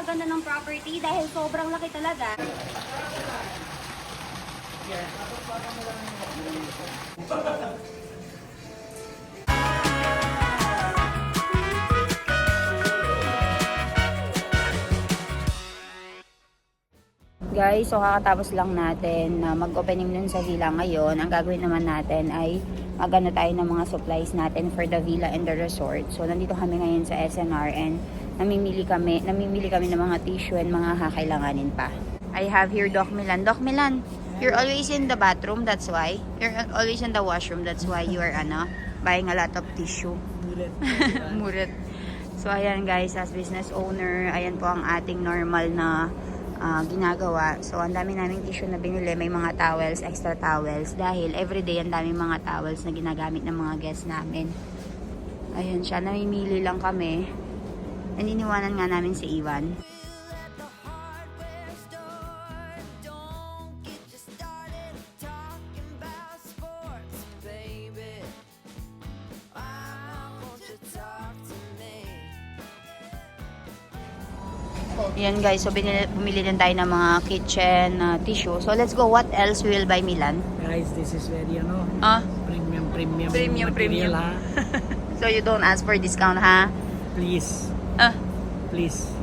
napakaganda ng property dahil sobrang laki talaga. Guys, so kakatapos lang natin na mag-opening nun sa villa ngayon. Ang gagawin naman natin ay magano tayo ng mga supplies natin for the villa and the resort. So nandito kami ngayon sa SNR and namimili kami ng mga tissue and mga kakailanganin pa. I have here Doc Milan. Doc Milan, you're always in the bathroom, that's why. You're always in the washroom, that's why you are buying a lot of tissue. Muret. So ayan guys, as business owner, ayan po ang ating normal na ginagawa. So, ang dami naming tissue na binili. May mga towels, extra towels. Dahil everyday, ang daming mga towels na ginagamit ng mga guests namin. Ayun siya. Namimili lang kami. Naniniwanan nga namin si Ivan. Yan guys, so bumili din tayo ng mga kitchen tissue. So let's go. What else we will buy, Milan? Guys, this is very premium material, ha? So you don't ask for discount, ha? Please. Please.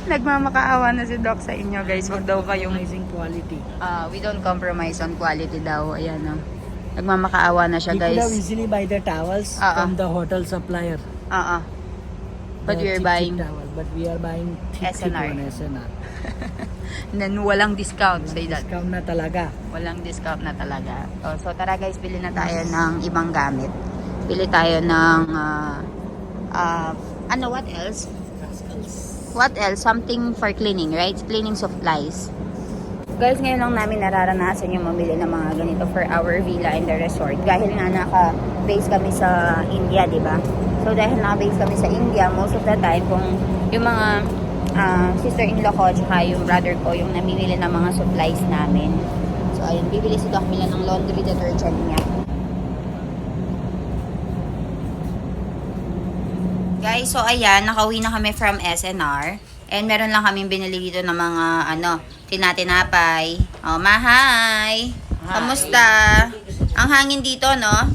Nagmamakaawa na si Doc sa inyo guys. Wag daw kayong Amazing quality. we don't compromise on quality daw. Ayan o. Nagmamakaawa na siya We could guys. have easily buy the towels from the hotel supplier. But we are buying towel, but we are buying thick SNR. one, SNR. then walang discount. Say that. Discount na talaga. Walang discount na talaga. So tara guys, bili na tayo ng ibang gamit. Bili tayo ng what else? What else? Something for cleaning, right? Cleaning supplies. Guys, ngayon lang namin nararanasan yung mamili ng mga ganito for our villa and the resort. Dahil nga naka-base kami sa India, di ba? So dahil naka-base kami sa India, most of the time, kung yung mga sister-in-law ko tsaka yung brother ko, yung namimili ng mga supplies namin. So ayun, bibili si Doc Milan ng laundry detergent niya. Guys, so ayan, nakauwi na kami from SNR. And meron lang kaming binili dito ng mga tinatinapay. Oh, mahay! Kamusta? Ang hangin dito, no?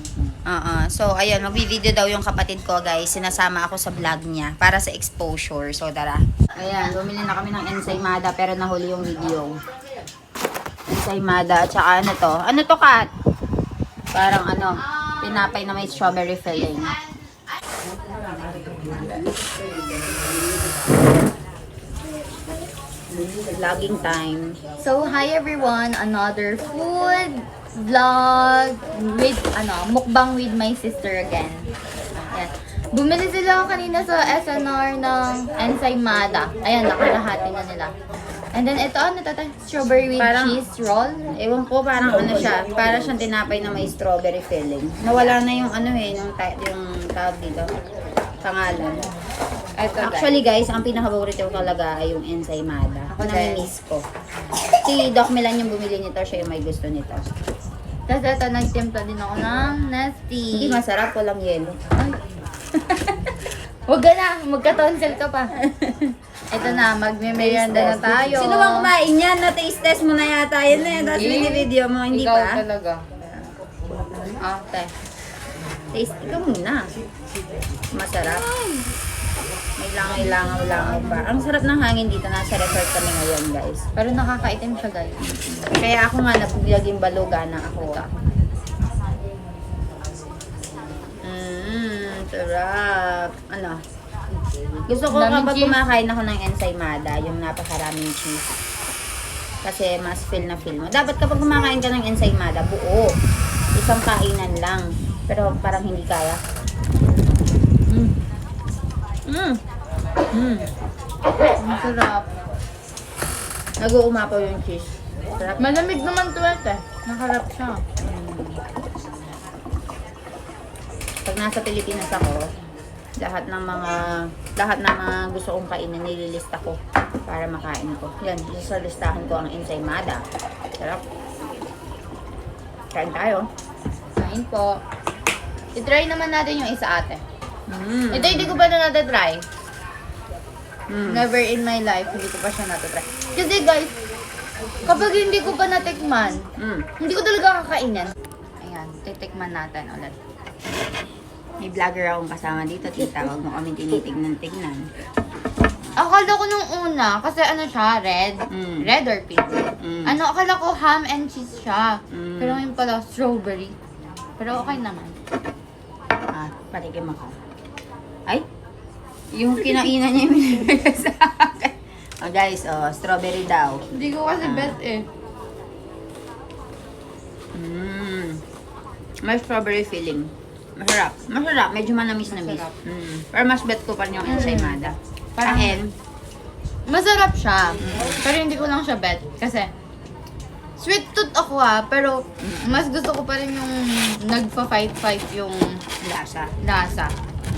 So, ayun, magbi-video daw yung kapatid ko, guys. Sinasama ako sa vlog niya para sa exposure. So, tara. Ayan, bumili na kami ng ensaymada pero nahuli yung video. Ensaymada at saka ano to? Ano to, Kat? Parang tinapay na may strawberry filling. Vlogging time. So, hi everyone! Another food vlog with, mukbang with my sister again. Ayan. Bumili sila kanina sa SNR ng ensaymada. Ayan, nakalahati na nila. And then, ito, strawberry with cheese roll. Ewan ko, parang siya. Para siyang tinapay na may strawberry filling. Nawala na yung yung tawag dito. Pangalan. Actually guys, ang pinaka-favorite ko talaga ay yung ensaymada. Ako nami-miss ko. Si Doc Milan yung bumili nito, siya yung may gusto nito. Tapos ito, nagtimpla din ako ng nasty. Hindi masarap, walang yelo. Huwag ka na, magka-tonsil ka pa. Ito na, magme-merienda na tayo. Sino bang kumain yan? Na-taste test mo na yata yun eh. Tapos video mo, hindi Ikaw pa? talaga. Okay. Taste, ikaw muna. Masarap. May langaw-langaw pa. Ang sarap ng hangin dito. Nasa resort kami ngayon, guys. Pero nakakaitim siya, guys. Kaya ako nga naging baluga na ako. Sarap. Gusto ko kapag kumakain ako ng ensaymada, yung napakaraming cheese. Kasi mas feel na feel mo. Dapat kapag kumakain ka ng ensaymada, buo. Isang kainan lang. Pero parang hindi kaya. Ang sarap. Nag-uumapaw yung cheese. Sarap. Malamig naman to Nakarap siya. Pag nasa Pilipinas ako, lahat ng mga gusto kong kainin nililista ko para makain ko. Yan, sa listahan ko ang ensaymada. Sarap. Kain tayo. Kain po. I-try naman natin yung isa ate. Ito hindi ko pa na natin-try. Never in my life, hindi ko pa siya natutry. Kasi guys, kapag hindi ko pa natikman, hindi ko talaga kakainin. Ayan, titikman natin ulit. May vlogger akong kasama dito, tita. Huwag mo kami tinitignan-tignan. Akala ko nung una, kasi ano siya, red. Red or pink? Ano, akala ko ham and cheese siya. Pero ngayon pala, strawberry. Pero okay naman. Patikim ako. Ay! Yung kinainan niya yung binibigay sa akin. Guys, strawberry daw. Hindi ko kasi bet eh. May strawberry feeling. Masarap. Masarap. Medyo manamis-namis. Masarap. Pero mas bet ko pa rin yung ensaymada. Parang- Akin, Masarap siya. Pero hindi ko lang siya bet. Kasi, sweet tooth ako pero mas gusto ko pa rin yung nagpa-fight yung lasa. lasa.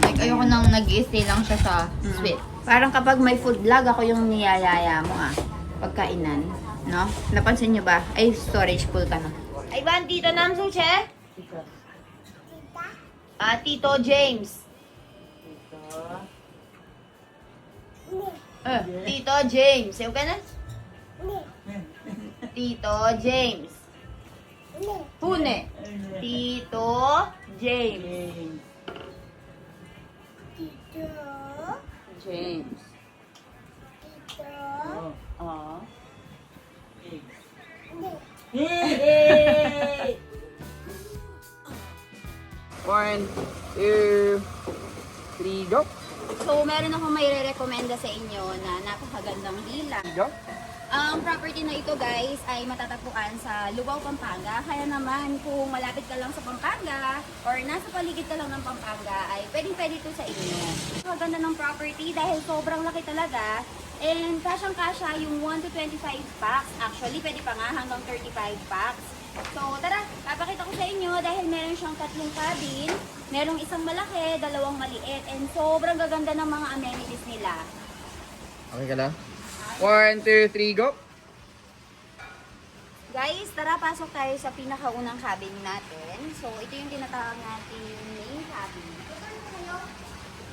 Like, ayoko nang nag-i-stay lang siya sa sweet. Parang kapag may food vlog, ako yung niyayaya mo pagkainan. No? Napansin niyo ba? Ay, storage full ka na. Ay, ba, tito Namso, che? Tita. Tito James. Tito James. Sayo ka na? Tito James. Pune. Tito James. James. Oh. Yay! 1, 2, 3, go! So, meron akong may re-recommenda sa inyo na napakagandang villa. Go! Ang property na ito guys ay matatagpuan sa Lubao, Pampanga. Kaya naman kung malapit ka lang sa Pampanga or nasa paligid ka lang ng Pampanga ay pwedeng-pwede ito sa inyo. Maganda ng property dahil sobrang laki talaga and kasyang-kasya yung 1 to 25 packs. Actually, pwede pa nga hanggang 35 packs. So tara, papakita ko sa inyo dahil meron siyang 3 cabin, merong isang malaki, 2 maliit and sobrang gaganda ng mga amenities nila. Okay ka lang? 1, 2, 3, go! Guys, tara pasok tayo sa pinakaunang cabin natin. So, ito yung tinatawag natin main cabin.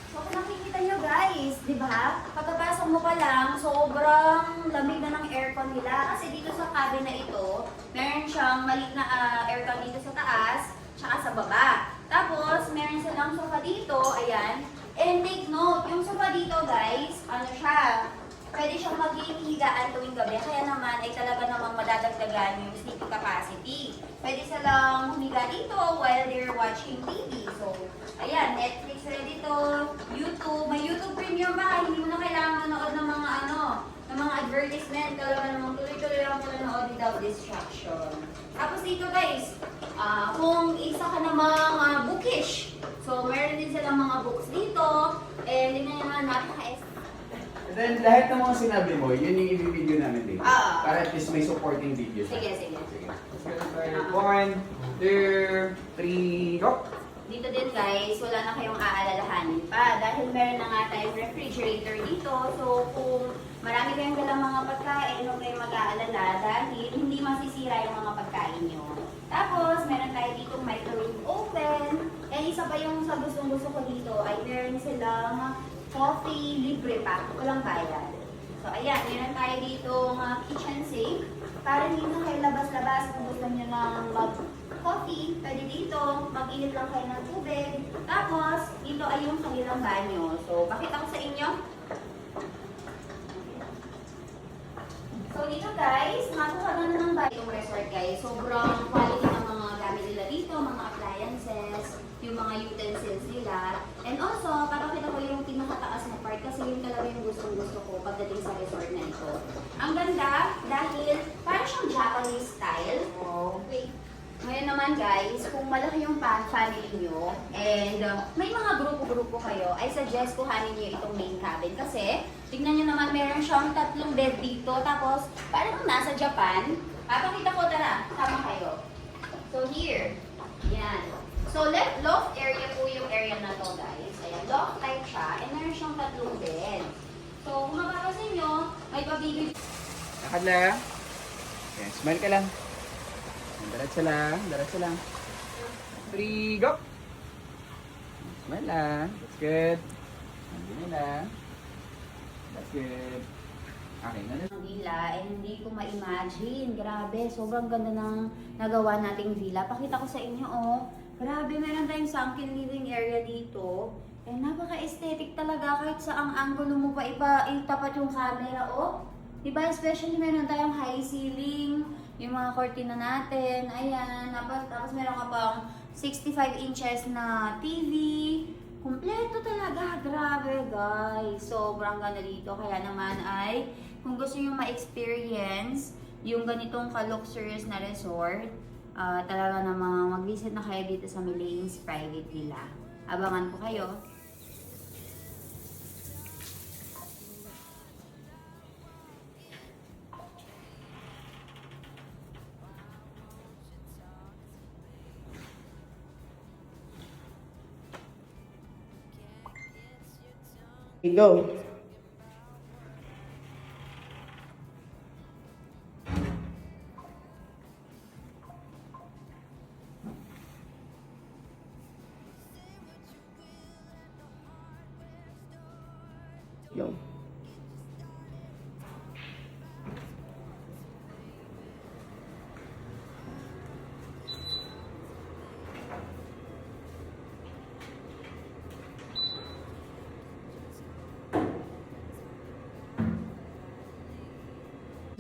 So, kung nakikita nyo guys, di ba? Pagkapasok mo pa lang, sobrang lamig na ng aircon nila. Kasi dito sa cabin na ito, meron siyang maliit na aircon dito sa taas, tsaka sa baba. Tapos, meron silang sofa dito, ayan. And take note, yung sofa dito guys, ano siya, pwede siyang maging higaan tuwing gabi. Kaya naman ay talaga namang madadagdagan yung sleeping capacity. Pwede silang humiga dito while they're watching TV. So, ayan, Netflix rin dito, YouTube. May YouTube Premium ba? Hindi mo na kailangan manood ng mga ng mga advertisement. Talaga namang tuloy-tuloy lang manood without distraction. Tapos dito guys, kung isa ka namang bookish. So, meron din silang mga books dito. And tingnan nyo naman, napaka-estimate. And then, lahat ng mga sinabi mo, yun yung i-video namin dito. Ah. Para at least may supporting videos. Sige, sige. 1, 2, 3, go! Dito din guys, wala na kayong aalalahanin pa dahil meron na nga tayong refrigerator dito. So kung marami kayong dalang mga pagkain, huwag kayong mag-aalala dahil hindi masisira yung mga pagkain nyo. Tapos meron tayo dito microwave oven. And isa pa yung sa gustong-gusto ko dito ay meron silang coffee libre pa, walang bayad. So ayan, meron tayo dito kitchen sink. Para hindi na kayo labas-labas kung gusto nyo lang mag-coffee, pwede dito, mag-init lang kayo ng tubig. Tapos, dito ay yung kanilang banyo. So, pakita ko sa inyo. So, dito guys, napakaganda ng banyo yung resort guys. Sobrang quality ng mga gamit nila dito, mga appliances, yung mga utensils nila. And also, papakita ko yung pinakataas na part kasi yun talaga yung gustong-gusto ko pagdating sa resort na ito. Ang ganda dahil parang siyang Japanese style. Okay. Ngayon naman guys, kung malaki yung family nyo and may mga grupo-grupo kayo, I suggest kuhanin nyo itong main cabin kasi tignan nyo naman meron siyang 3 bed dito tapos parang nasa Japan. Papakita ko, tara, sama kayo. So here, yan. So loft area po yung area na to guys. Ayan, loft type siya and meron siyang 3 bed. So kung mapapasin nyo, may pabibig. Lakad lang. Okay, smile ka lang. Diretso lang, diretso lang. 3, go! Smile lang. That's good. Hindi lang. That's good. Okay, Ang villa, and hindi ko ma-imagine. Grabe, sobrang ganda ng nagawa nating villa. Pakita ko sa inyo, oh. Grabe, meron tayong sunken living area dito. And napaka-aesthetic talaga kahit sa ang angulo mo pa itapat yung camera, oh. Diba? Especially meron tayong high ceiling, yung mga cortina natin. Ayan, tapos meron ka pang 65 inches na TV. Kumpleto talaga. Grabe, guys. Sobrang ganda dito. Kaya naman ay, kung gusto nyo ma-experience yung ganitong ka-luxurious na resort, talaga namang mag-visit na kayo dito sa Milane's Private Villa. Abangan ko kayo. Go. Go.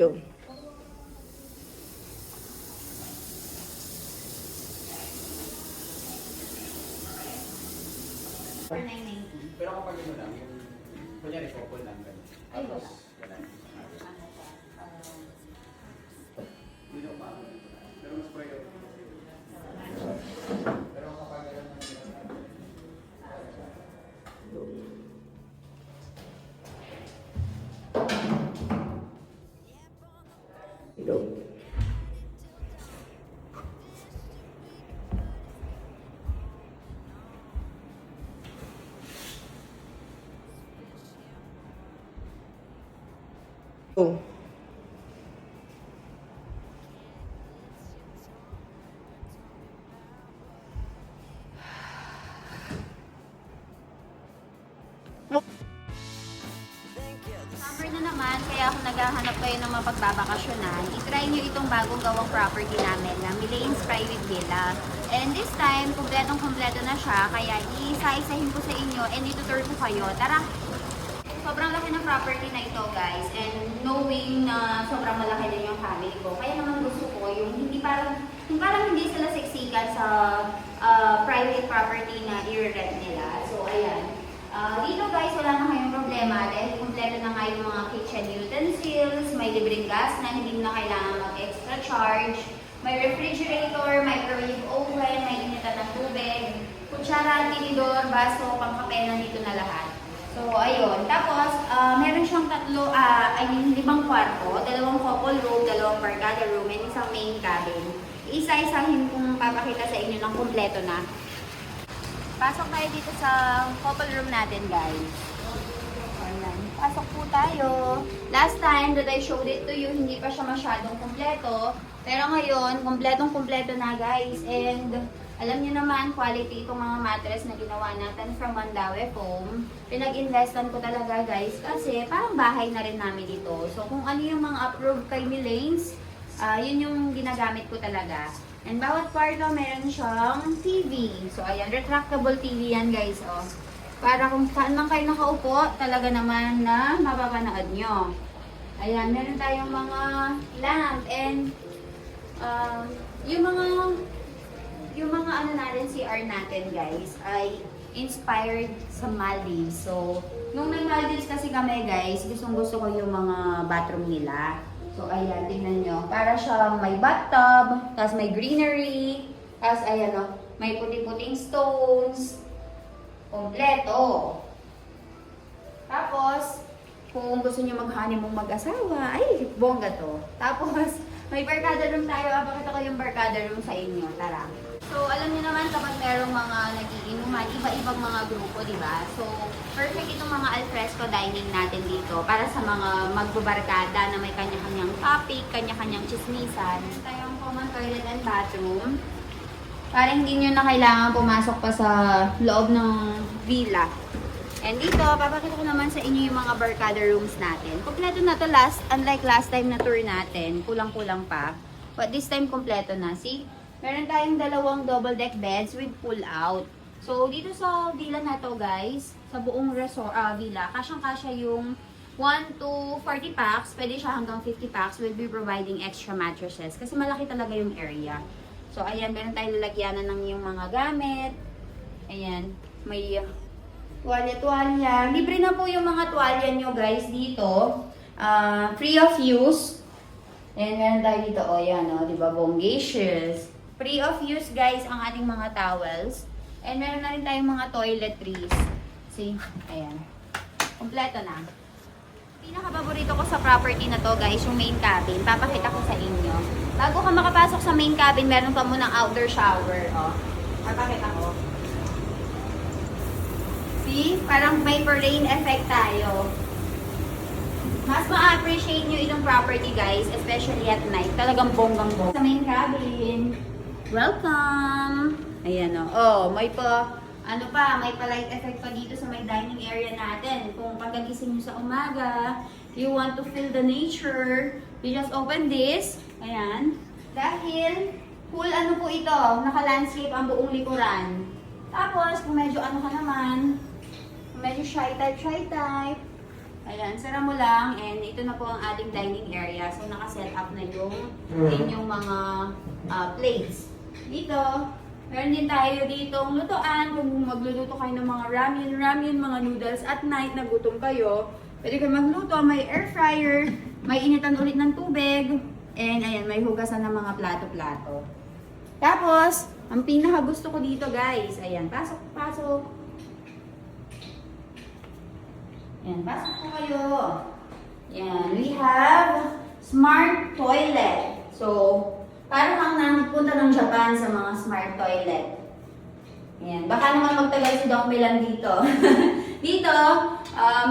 Go. For 990. Pero kapag ano lang, yung kunyari couple lang ganun. Ay, wala. Wala. Ano pa? Hindi na umabot. Pero mas priority. Pero kapag ano Go. Go. Summer na naman, kaya kung naghahanap kayo ng mapagbabakasyonan, itry nyo itong bagong gawang property namin na Milane's Private Villa. And this time, kumpletong-kumpleto na siya, kaya iisa-isahin ko sa inyo and itutur ko kayo. Tara! Sobrang laki ng property na ito, guys. And knowing na sobrang malaki din yung family ko, kaya naman gusto ko yung parang hindi sila siksikan sa private property na i-rent nila. So, ayan. Dito guys, wala na kayong problema dahil kumpleto na nga yung mga kitchen utensils, may libreng gas na hindi mo na kailangan mag-extra charge, may refrigerator, microwave oven, may initan ng tubig, kutsara, tinidor, baso, pangkape, nandito na lahat. So, ayun. Tapos, meron siyang 5 kwarto, 2 couple room, 2 barkada room, and isang main cabin. Isa-isahin kong papakita sa inyo ng kumpleto na. Pasok tayo dito sa couple room natin, guys. Ayan. Pasok po tayo. Last time that I showed it to you, hindi pa siya masyadong kumpleto. Pero ngayon, kumpletong-kumpleto na, guys. And alam niyo naman, quality itong mga mattress na ginawa natin from Mandaue Foam. Pinag-investan ko talaga, guys, kasi parang bahay na rin namin dito. So, kung ano yung mga approved kay Milane's, yun yung ginagamit ko talaga. And bawat kwarto, meron siyang TV. So, ayan, retractable TV yan, guys, oh. Para kung saan lang kayo nakaupo, talaga naman na mapapanood nyo. Ayan, meron tayong mga lamp and yung mga ano natin, CR natin, guys, ay inspired sa Maldives. So, nung nag-Maldives kasi kami, guys, gustong-gusto ko yung mga bathroom nila. So, ayan, tingnan nyo. Para siya may bathtub, tapos may greenery, tapos ayan o, may puti-puting stones, kompleto. Tapos, kung gusto nyo mag-honeymoon mag-asawa, ay, bongga to. Tapos, may barkada room tayo. Pakita ko yung barkada room sa inyo. Tara. So, alam niyo naman kapag merong mga nagiinuman, iba-ibang mga grupo, di ba? So, perfect itong mga alfresco dining natin dito para sa mga magbabarkada na may kanya-kanyang topic, kanya-kanyang chismisan. Tayong common toilet and bathroom. Para hindi nyo na kailangan pumasok pa sa loob ng villa. And dito, papakita ko naman sa inyo yung mga barkada rooms natin. Kompleto na to unlike last time na tour natin, kulang-kulang pa. But this time, kompleto na. See? Meron tayong dalawang double deck beds with pull out. So, dito sa villa na to guys, sa buong resort, villa, kasyang-kasya yung 1 to 40 packs, pwede siya hanggang 50 packs, will be providing extra mattresses. Kasi malaki talaga yung area. So, ayan, meron tayong lalagyanan ng yung mga gamit. Ayan, may tuwalya-tuwalya. Libre na po yung mga tuwalya nyo guys dito. Free of use. Ayan, meron tayo dito. O, yan o, diba? Bongacious. Free of use guys ang ating mga towels. And meron na rin tayong mga toiletries. See? Ayan. Kompleto na. Pinaka-paborito ko sa property na to guys, yung main cabin. Papakita ko sa inyo. Bago ka makapasok sa main cabin, meron ka munang outdoor shower. O. Papakita ko. See? Parang may rain effect tayo. Mas ma-appreciate nyo itong property guys, especially at night. Talagang bonggang-bong. Sa main cabin. Welcome! Ayan o. Oh, may light effect pa dito sa may dining area natin. Kung pagkagising nyo sa umaga, you want to feel the nature, you just open this. Ayan. Dahil, full ano po ito, naka-landscape ang buong likuran. Tapos, kung medyo ano ka naman, kung medyo shy type, ayan, sara mo lang, and ito na po ang ating dining area. So, naka-set up na yung inyong mga plates. Dito, meron din tayo ditong lutuan. Kung magluluto kayo ng mga ramen, mga noodles at night na gutom kayo, pwede kayo magluto. May air fryer, may initan ulit ng tubig, and ayan, may hugasan ng mga plato-plato. Tapos, ang pinaka gusto ko dito guys, ayan, pasok. Ayan, pasok po kayo. Ayan, we have smart toilet. So, parang ang nagpunta ng Japan sa mga smart toilet. Ayan. Baka naman magtagal si Doc Milan dito. Dito,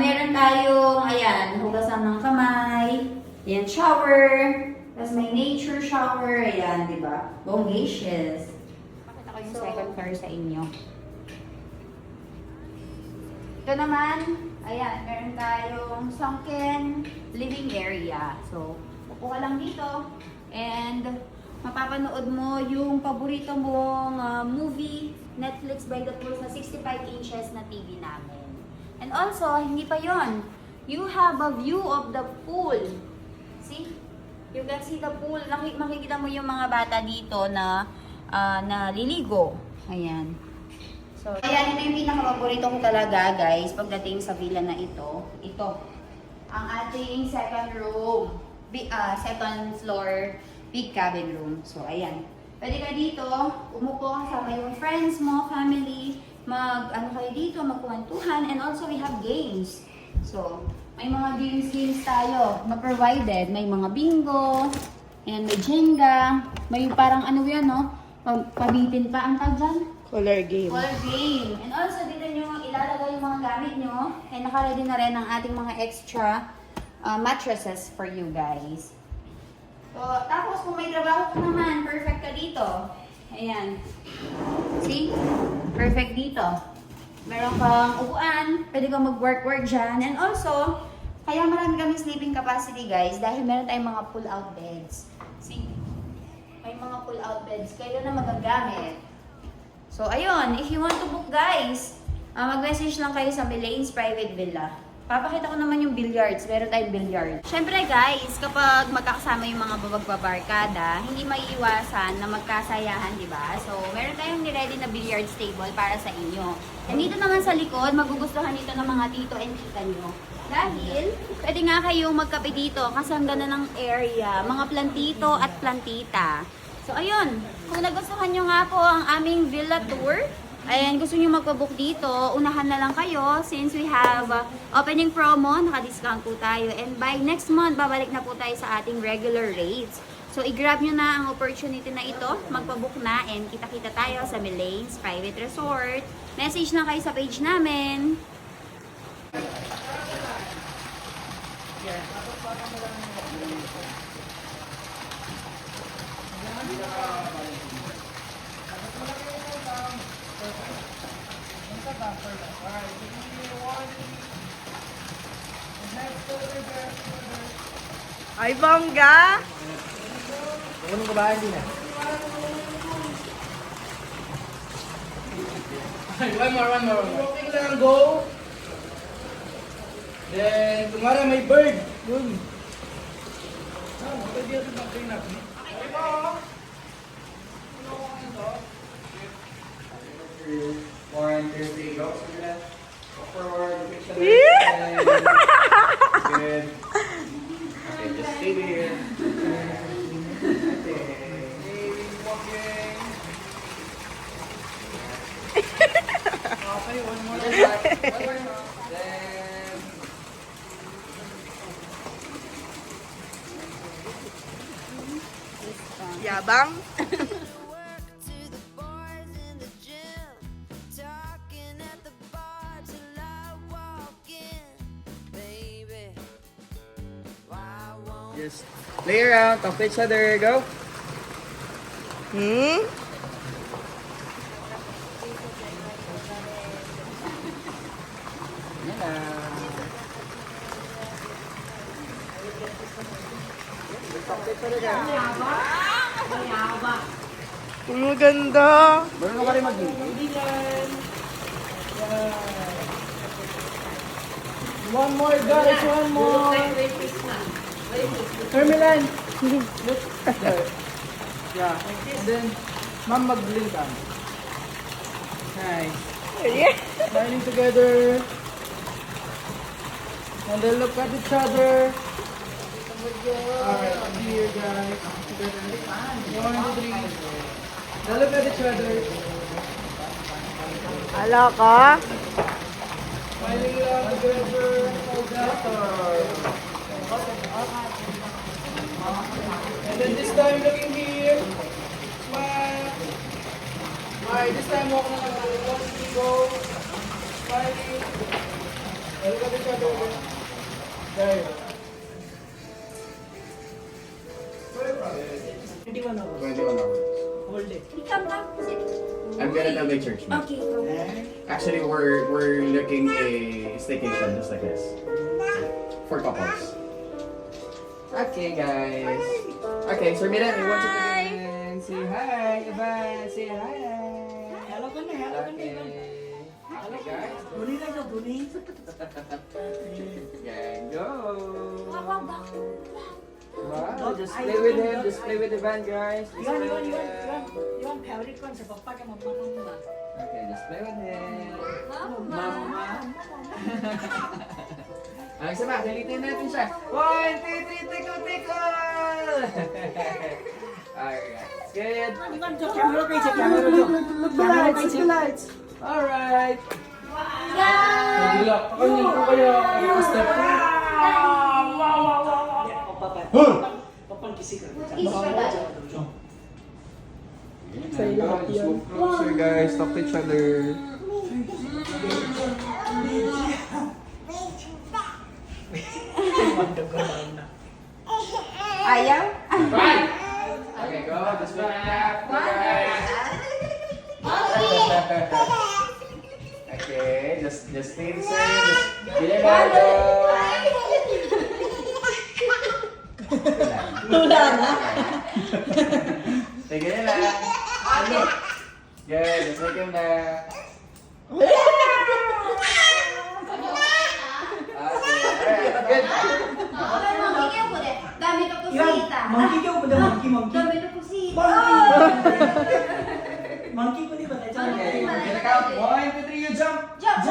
meron tayong, ayan, hugasan ng kamay. Ayan, shower. Tapos may nature shower. Ayan, di ba? Bongacious. Pakita ko yung second floor sa inyo. Ito naman, ayan, meron tayong sunken living area. So, upo ka lang dito. And, mapapanood mo yung paborito mong movie, Netflix by the Pool na 65 inches na TV namin. And also, hindi pa yon. You have a view of the pool. See? You can see the pool. Makikita mo yung mga bata dito na liligo. Ayan. So, ayan, ito yung pinaka-paborito ko talaga, guys, pagdating sa villa na ito. Ito. Ang ating second room. Second floor big cabin room. So, ayan. Pwede ka dito, umupo kasama yung friends mo, family, kayo dito, magkwentuhan, and also we have games. So, may mga games tayo na provided. May mga bingo, and may Jenga, may parang ano yan, no? Pabitin pa ang tag dyan. Color game. Color game. And also, dito nyo ilalagay yung mga gamit nyo, and naka-ready na rin ang ating mga extra mattresses for you guys. So, tapos kung may trabaho ka naman, perfect ka dito. Ayan. See? Perfect dito. Meron kang upuan, pwede kang mag-work dyan. And also, kaya marami kami sleeping capacity guys dahil meron tayong mga pull-out beds. See? May mga pull-out beds kayo na magagamit. So, ayun. If you want to book guys, mag-message lang kayo sa Milane's Private Villa. Papakita ko naman yung billiards. Meron tayong billiard. Siyempre guys, kapag magkakasama yung mga babagbabarkada, hindi maiiwasan na magkasayahan, di ba? So, meron tayong niready na billiards table para sa inyo. And dito naman sa likod, magugustuhan dito ng mga tito and tita nyo. Dahil, pwede nga kayong magkape dito kasi ang ganda ng area. Mga plantito at plantita. So, ayun. Kung nagustuhan nyo nga po ang aming villa tour, ayan, gusto nyo magpabook dito, unahan na lang kayo since we have opening promo, naka-discount po tayo. And by next month, babalik na po tayo sa ating regular rates. So, i-grab nyo na ang opportunity na ito, magpabook na, and kita-kita tayo sa Milane's Private Resort. Message na kayo sa page namin. Ay, bongga! Huwag ka ba? Hindi na. One more. Okay lang, go. Then, kumara may bird. Good. Pwede ito ba clean up? Okay po. One, two, three, go. Go forward. Good. Okay, just stay there. Okay. Walking. Okay, one more. Then, Yabang. just play around, talk to each other, go. Hmm? Yan na. Talk to each other, guys. Ang maganda. Marunong ka rin mag-English? One more, guys. One more. Hermelan. Look there. Yeah. And then, ma'am, mag-blink ka. Nice. Yeah. Smiling together. And then look at each other. Alright, here, guys. One, two, three. Now look at each other. Ala ka? Smiling lang together. And then this time looking here. Smile. Alright, this time walk na lang. One, two, go. Smiling. And look at each other. There. 21 hours. Whole day. I'm gonna tell my church. Okay. Actually, we're looking a staycation just like this for couples. Okay, guys. Okay, so Mira, I want you to say hi, Ivan. Say hi. Hello, hello. Okay. Hello, guys. Yeah, go. Wow, just play with him. Just play with Ivan, guys. Just play with him. Okay, just play with him. Mama. Ang isa pa, dalitin natin siya. 1, 2, 3, tickle! Alright, good. Look the lights. Alright. Wow! Hindi ko kayo. Step. Say closer, guys. Talk to each other. Ayaw? Right. Okay, go. Just look at guys. Okay, just stay the same. Just get it out. Tula na. Sige na lang. Good, just make him na. Okay, alright, good. Dami na pusita. Monkey ko ba monkey? Dami na pusita. Monkey ko di ba? Okay, we're gonna count. 1, 2, 3, you jump. Jump.